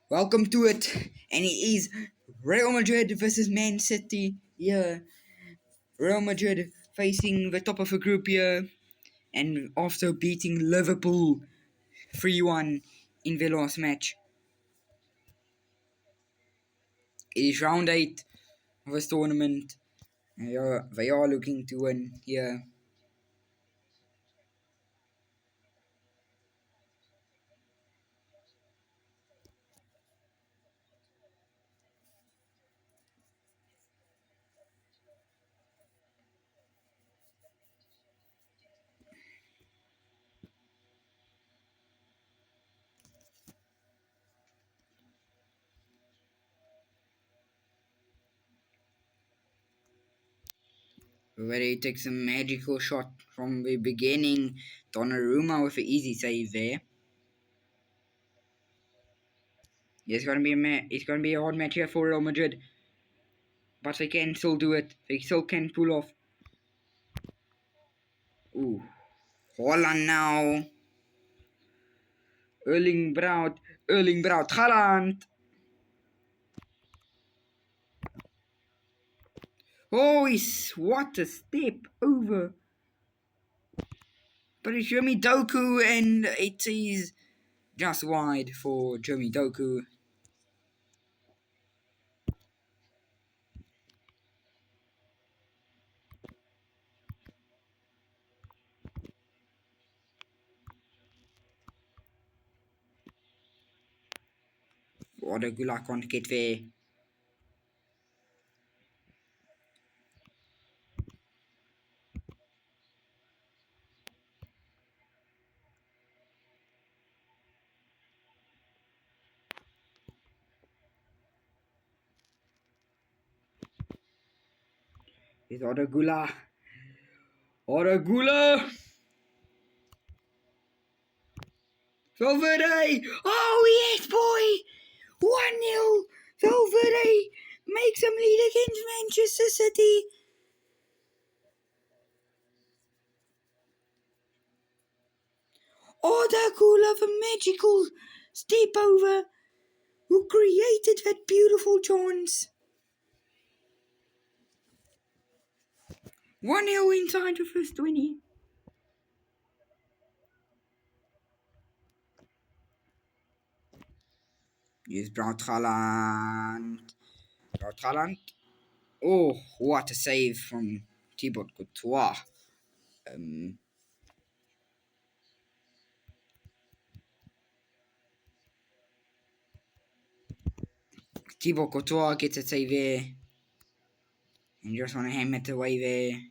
Welcome to it, and it is Real Madrid versus Man City. Yeah, Real Madrid facing the top of a group here, and also beating Liverpool 3-1 in the last match. It is round 8 of this tournament. They are looking to win here. Where he takes a magical shot from the beginning. Donnarumma with an easy save there. Yeah, it's gonna be a hard match here for Real Madrid, but they can still do it. They still can pull off. Ooh, Holland now. Erling Braut Haaland. Oh, what a step over. But it's Jeremy Doku, and it is just wide for Jeremy Doku. What a good luck on get there. It's Odagula. Odagula! Valverde! Oh, yes, boy! 1-0. Valverde makes them lead against Manchester City. Odagula, the magical step over, who created that beautiful chance. 1-0 inside the first 20. Here's Braut Haaland. Braut Haaland. Oh, what a save from Thibaut Courtois. Thibaut Courtois gets a save there. And just want to hammer it away there.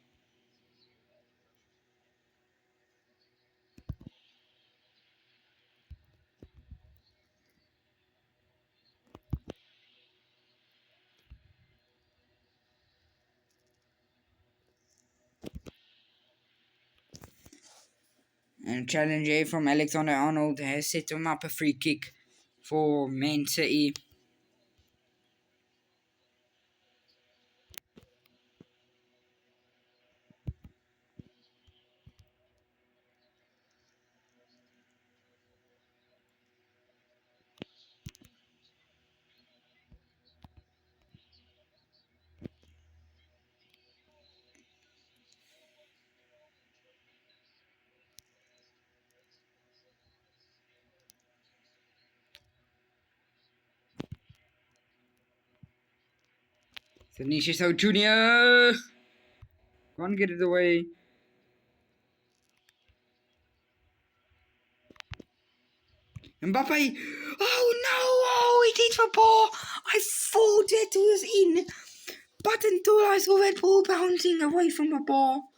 And challenge here from Alexander-Arnold has set him up a free kick for Man City. Vinicius Jr. Can't get it away. Mbappe. Oh no! Oh, it hit the ball. I thought it was in. But until I saw that ball bouncing away from the ball.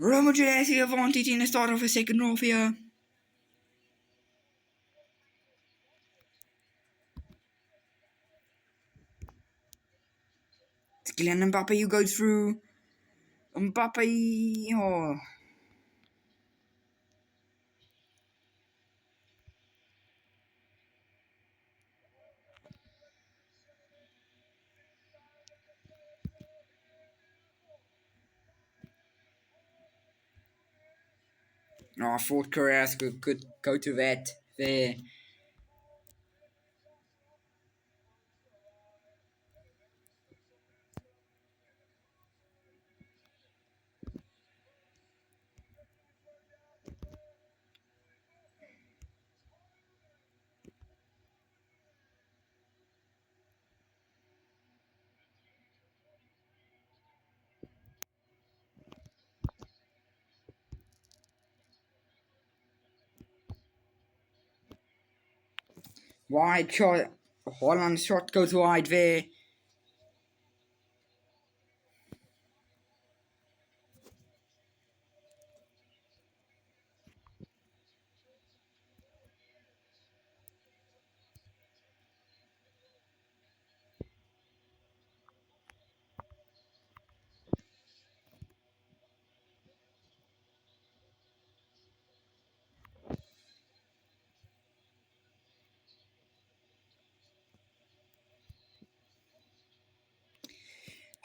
Real Madrid has the advantage in the start of the second half here. It's Kylian Mbappe who goes through. Mbappe. Oh. I thought Carrasco could go to that there. Wide shot. Holland's shot goes wide there.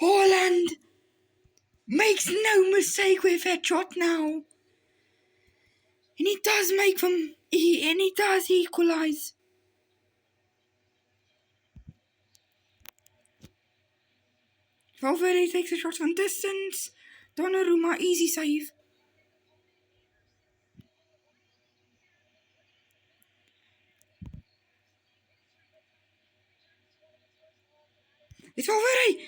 Holland makes no mistake with that shot now. And he does make them, and he does equalise. Valverde takes a shot from distance. Donnarumma, easy save. It's Valverde.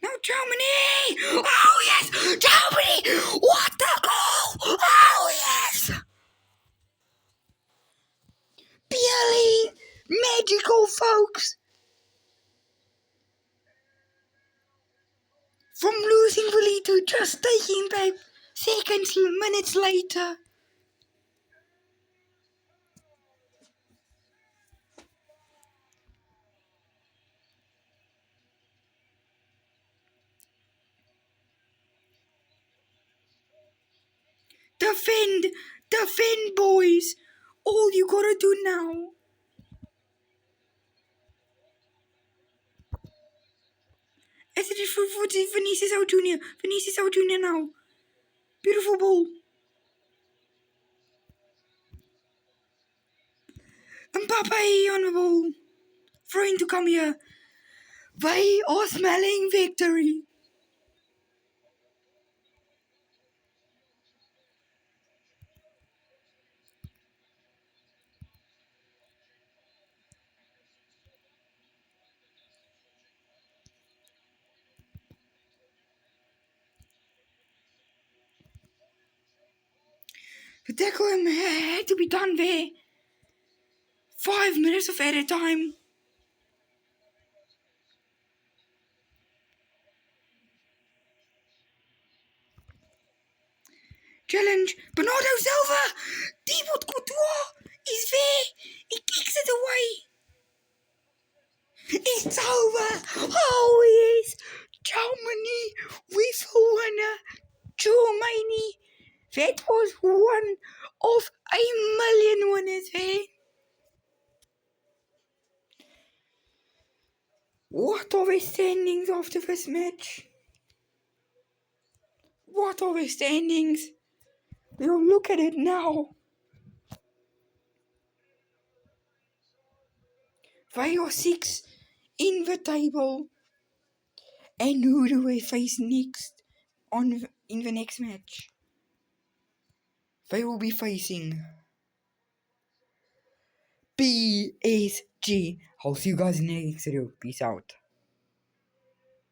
Now Germany! Oh yes! Germany! What a goal! Oh yes! Purely magical, folks! From losing the lead to just taking back seconds, minutes later. Defend! Defend, boys! All you gotta do now. As it is for Vinicius Out Jr. Vinicius Out Jr. now. Beautiful ball. Mbappe on the ball. Trying to come here. They are smelling victory. The tackle had to be done there. 5 minutes of added time. Challenge. Bernardo Silva. Thibaut Courtois is there. He kicks it away. It's over. Oh yes. Germany with a winner. Germany. That was one of a million winners there. What are the standings after this match? What are the standings? We'll look at it now. They are 6 in the table. And who do we face next in the next match? They will be facing PSG. I'll see you guys in the next video. Peace out.